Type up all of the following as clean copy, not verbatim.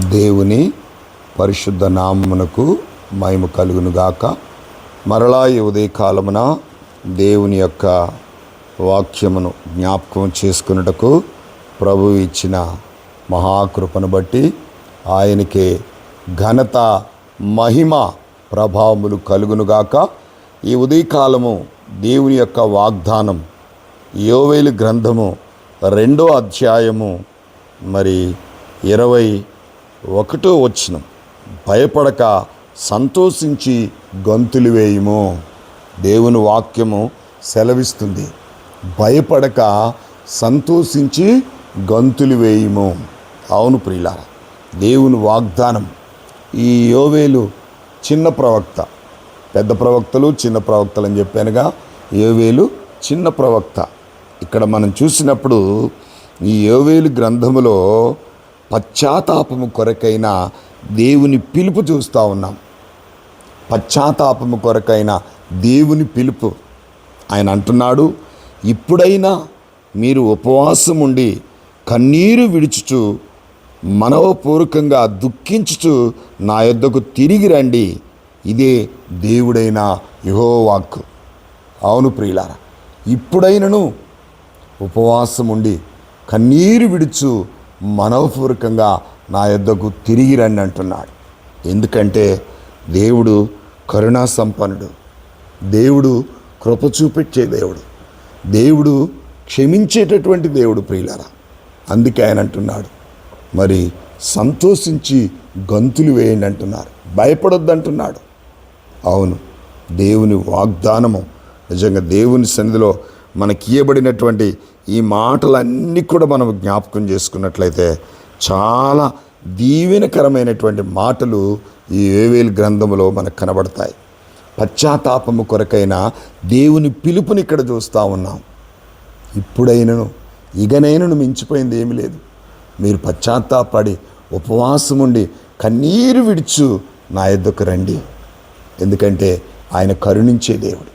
దేవుని పరిశుద్ధ నామమునకు మహిమ కలుగునుగాక. మరలా ఈ ఉదయకాలమున దేవుని యొక్క వాక్యమును జ్ఞాపకం చేసుకున్నటకు ప్రభువు ఇచ్చిన మహాకృపను బట్టి ఆయనకే ఘనత, మహిమ, ప్రభావములు కలుగునుగాక. ఈ ఉదయకాలము దేవుని యొక్క వాగ్దానం యోవేలు గ్రంథము 2వ అధ్యాయము 21వ వచనం. భయపడక సంతోషించి గంతులు వేయుము. దేవుని వాక్యము సెలవిస్తుంది, భయపడక సంతోషించి గంతులు వేయుము. అవును ప్రియులారా, దేవుని వాగ్దానం. ఈ యోవేలు చిన్న ప్రవక్త, పెద్ద ప్రవక్తలు చిన్న ప్రవక్తలు అని చెప్పానుగా. యోవేలు చిన్న ప్రవక్త. ఇక్కడ మనం చూసినప్పుడు ఈ యోవేలు గ్రంథములో పశ్చాత్తాపము కొరకైన దేవుని పిలుపు చూస్తూ ఉన్నాం. పశ్చాత్తాపము కొరకైన దేవుని పిలుపు. ఆయన అంటున్నాడు, ఇప్పుడైనా మీరు ఉపవాసం ఉండి కన్నీరు విడుచుచు మనవపూర్వకంగా దుఃఖించుచు నా యొద్దకు తిరిగి రండి. ఇదే దేవుడైన యెహోవా వాక్కు. అవును ప్రియులారా, ఇప్పుడైనను ఉపవాసం ఉండి కన్నీరు విడుచు మనవపూర్వకంగా నా యొద్దకు తిరిగి రండి అంటున్నాడు. ఎందుకంటే దేవుడు కరుణా సంపన్నుడు, దేవుడు కృప చూపెట్టే దేవుడు, దేవుడు క్షమించేటటువంటి దేవుడు ప్రియులారా. అందుకే ఆయన అంటున్నాడు, మరి సంతోషించి గంతులు వేయండి అంటున్నారు, భయపడొద్దు అంటున్నాడు. అవును, దేవుని వాగ్దానము నిజంగా దేవుని సన్నిధిలో మనకి ఇయ్యబడినటువంటి ఈ మాటలన్నీ కూడా మనం జ్ఞాపకం చేసుకున్నట్లయితే చాలా దీవెనకరమైనటువంటి మాటలు ఈ యోవేలు గ్రంథములో మనకు కనబడతాయి. పశ్చాత్తాపము కొరకైన దేవుని పిలుపుని ఇక్కడ చూస్తూ ఉన్నాం. ఇప్పుడైనను ఇకనైనను మించిపోయింది ఏమీ లేదు. మీరు పశ్చాత్తాపడి ఉపవాసం ఉండి కన్నీరు విడుచు నా యొద్దకు రండి. ఎందుకంటే ఆయన కరుణించే దేవుడు,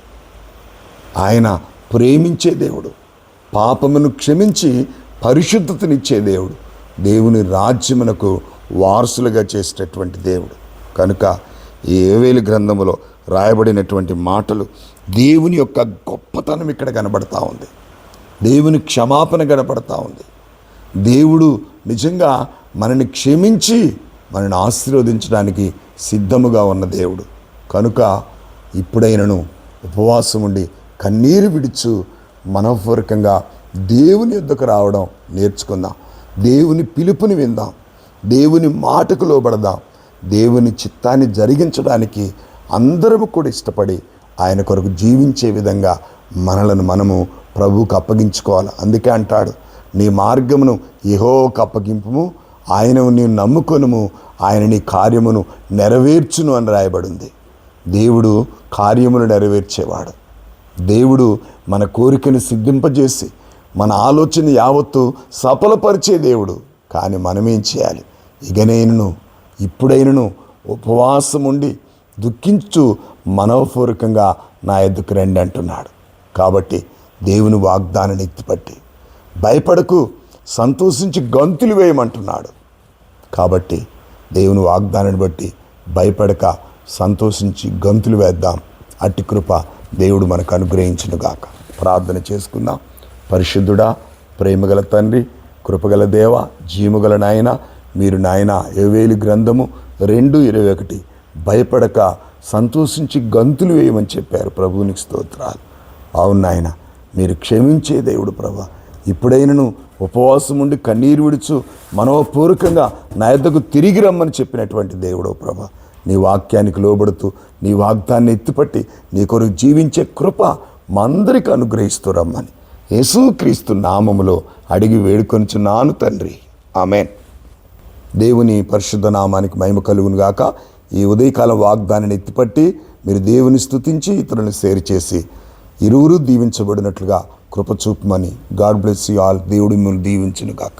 ఆయన ప్రేమించే దేవుడు, పాపమును క్షమించి పరిశుద్ధతనిచ్చే దేవుడు, దేవుని రాజ్యమునకు వారసులుగా చేసేటటువంటి దేవుడు. కనుక ఈ యోవేలు గ్రంథములో రాయబడినటువంటి మాటలు దేవుని యొక్క గొప్పతనం ఇక్కడ కనబడతా ఉంది. దేవుని క్షమాపణ కనబడతా ఉంది. దేవుడు నిజంగా మనని క్షమించి మనని ఆశీర్వదించడానికి సిద్ధముగా ఉన్న దేవుడు. కనుక ఇప్పుడైనను ఉపవాసం ఉండి కన్నీరు విడుచు మనపూర్వకంగా దేవుని యొద్దకు రావడం నేర్చుకుందాం. దేవుని పిలుపుని విందాం, దేవుని మాటకు లోబడదాం. దేవుని చిత్తాన్ని జరిగించడానికి అందరము కూడా ఇష్టపడి ఆయన కొరకు జీవించే విధంగా మనలను మనము ప్రభువుకు అప్పగించుకోవాలి. అందుకే అంటాడు, నీ మార్గమును యెహోవాకు అప్పగింపుము, ఆయనను నీవు నమ్ముకొనుము, ఆయన నీ కార్యమును నెరవేర్చును అని రాయబడింది. దేవుడు కార్యమును నెరవేర్చేవాడు. దేవుడు మన కోరికను సిద్ధింపజేసి మన ఆలోచన యావత్తు సఫలపరిచే దేవుడు. కానీ మనమేం చేయాలి? ఇకనైనను ఇప్పుడైనను ఉపవాసం ఉండి దుఃఖించు మనవపూర్వకంగా నా యొద్దకు రండి అంటున్నాడు. కాబట్టి దేవుని వాగ్దానాన్ని ఎత్తిపట్టి భయపడకు, సంతోషించి గంతులు వేయమంటున్నాడు. కాబట్టి దేవుని వాగ్దానాన్ని బట్టి భయపడక సంతోషించి గంతులు వేద్దాం. అట్టి కృప దేవుడు మనకు అనుగ్రహించునుగాక. ప్రార్థన చేసుకుందాం. పరిశుద్ధుడా, ప్రేమగల తండ్రి, కృపగల దేవ, జీవగల నాయన, మీరు నాయన యోవేలు గ్రంథము 2:21 భయపడక సంతోషించి గంతులు వేయమని చెప్పారు. ప్రభువునికి స్తోత్రాలు. అవును నాయన, మీరు క్షమించే దేవుడు ప్రభా. ఇప్పుడైనను ఉపవాసం ఉండి కన్నీరు విడుచు మనోపూర్వకంగా నా యొద్దకు తిరిగి రమ్మని చెప్పినటువంటి దేవుడు ప్రభా. నీ వాక్యానికి లోబడుతూ నీ వాగ్దాన్ని ఎత్తిపట్టి నీ కొరకు జీవించే కృప మా అందరికీ అనుగ్రహిస్తూ రమ్మని యేసుక్రీస్తు నామములో అడిగి వేడుకొనుచున్నాను తండ్రి, ఆమేన్. దేవుని పరిశుద్ధ నామానికి మహిమ కలుగును గాక. ఈ ఉదయకాలం వాగ్దానాన్ని ఎత్తిపట్టి మీరు దేవుని స్తుతించి ఇతరులను షేర్ చేసి ఇరువురు దీవించబడినట్లుగా కృప చూపమని. God bless you all. దేవుడు మిమ్మల్ని దీవించును గాక.